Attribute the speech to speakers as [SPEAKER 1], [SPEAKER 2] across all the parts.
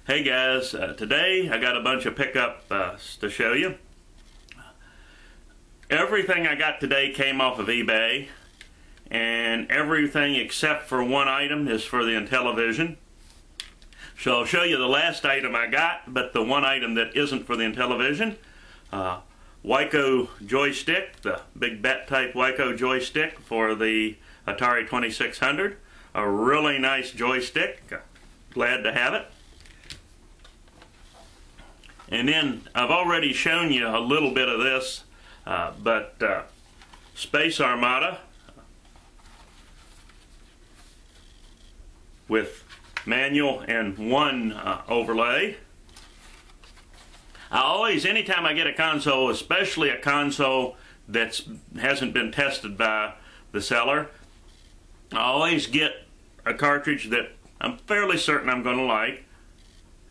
[SPEAKER 1] Hey guys, today I got a bunch of pickup to show you. Everything I got today came off of eBay, and everything except for one item is for the Intellivision. So I'll show you the last item I got, but the one item that isn't for the Intellivision. Wyco joystick, the big bat type Wyco joystick for the Atari 2600. A really nice joystick, glad to have it. And then I've already shown you a little bit of this, but Space Armada with manual and one overlay. I always, anytime I get a console, especially a console that hasn't been tested by the seller, I always get a cartridge that I'm fairly certain I'm going to like.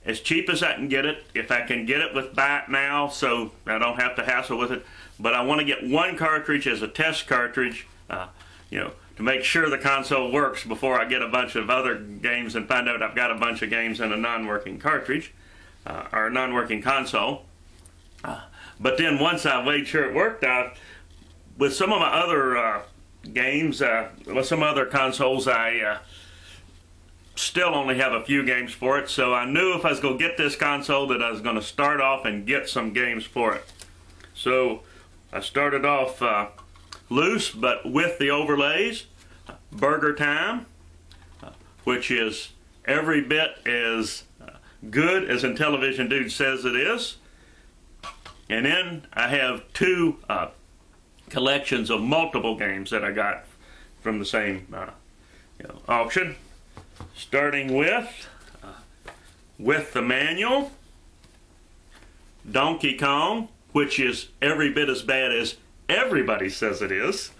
[SPEAKER 1] As cheap as I can get it, if I can get it with buy it now so I don't have to hassle with it. But I want to get one cartridge as a test cartridge, to make sure the console works before I get a bunch of other games and find out I've got a bunch of games in a non-working cartridge, or a non-working console. But then once I made sure it worked out, with some of my other games, with some other consoles, I still only have a few games for it, so I knew if I was going to get this console that I was going to start off and get some games for it. So I started off loose, but with the overlays. Burger Time, which is every bit as good as Intellivision Dude says it is. And then I have two collections of multiple games that I got from the same auction. Starting with the manual, Donkey Kong, which is every bit as bad as everybody says it is.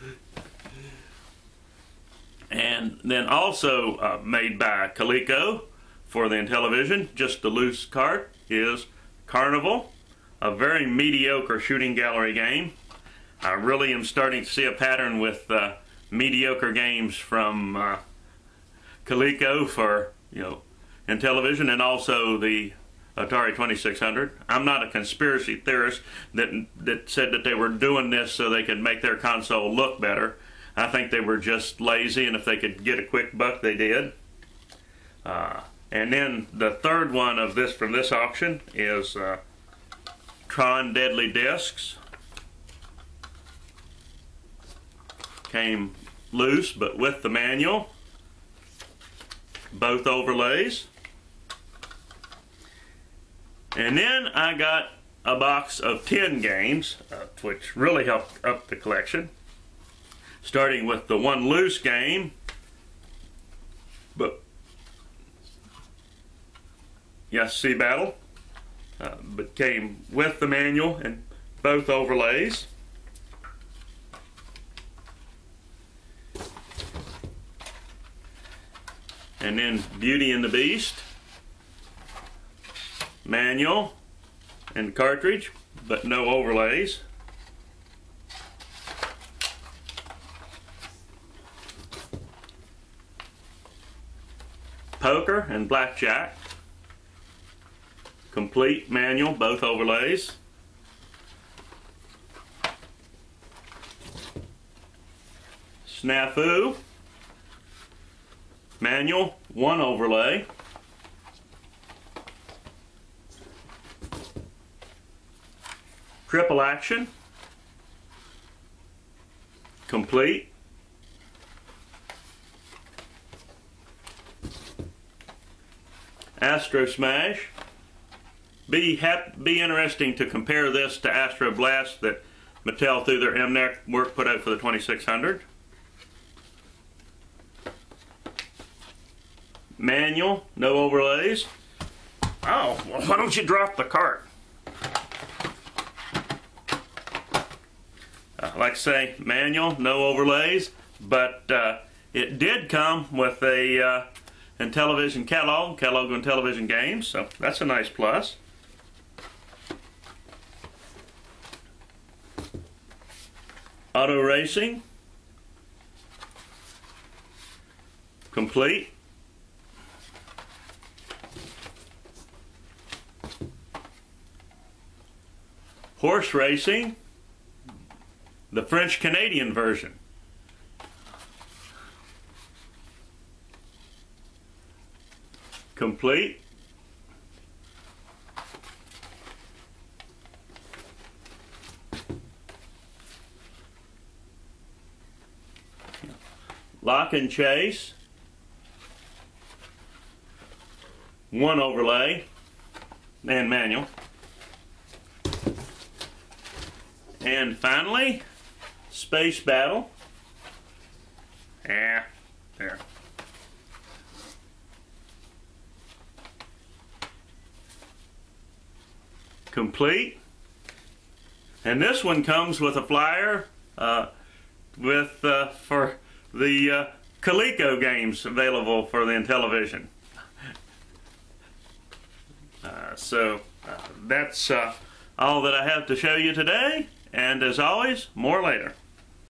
[SPEAKER 1] And then also made by Coleco for the Intellivision, just the loose cart, is Carnival, a very mediocre shooting gallery game. I really am starting to see a pattern with mediocre games from Coleco for Intellivision, and also the Atari 2600. I'm not a conspiracy theorist that said that they were doing this so they could make their console look better. I think they were just lazy, and if they could get a quick buck, they did. And then the third one of this from this auction is Tron Deadly Discs. Came loose, but with the manual. Both overlays. And then I got a box of 10 games, which really helped up the collection. Starting with the one loose game, but Sea Battle, but came with the manual and both overlays. And then Beauty and the Beast, manual and cartridge, but no overlays. Poker and Blackjack, complete manual, both overlays. Snafu, manual, one overlay. Triple Action, complete. Astro Smash. Be interesting to compare this to Astro Blast that Mattel through their M network put out for the 2600. Manual, no overlays. Oh, well, why don't you drop the cart? Like I say, manual, no overlays, but it did come with a Intellivision catalog Intellivision games, so that's a nice plus. Auto Racing, complete. Horse racing, the French-Canadian version. Complete. Lock and chase. One overlay and manual. And finally, space battle. There. Complete. And this one comes with a flyer for the Coleco games available for the Intellivision. That's all that I have to show you today, and as always, more later.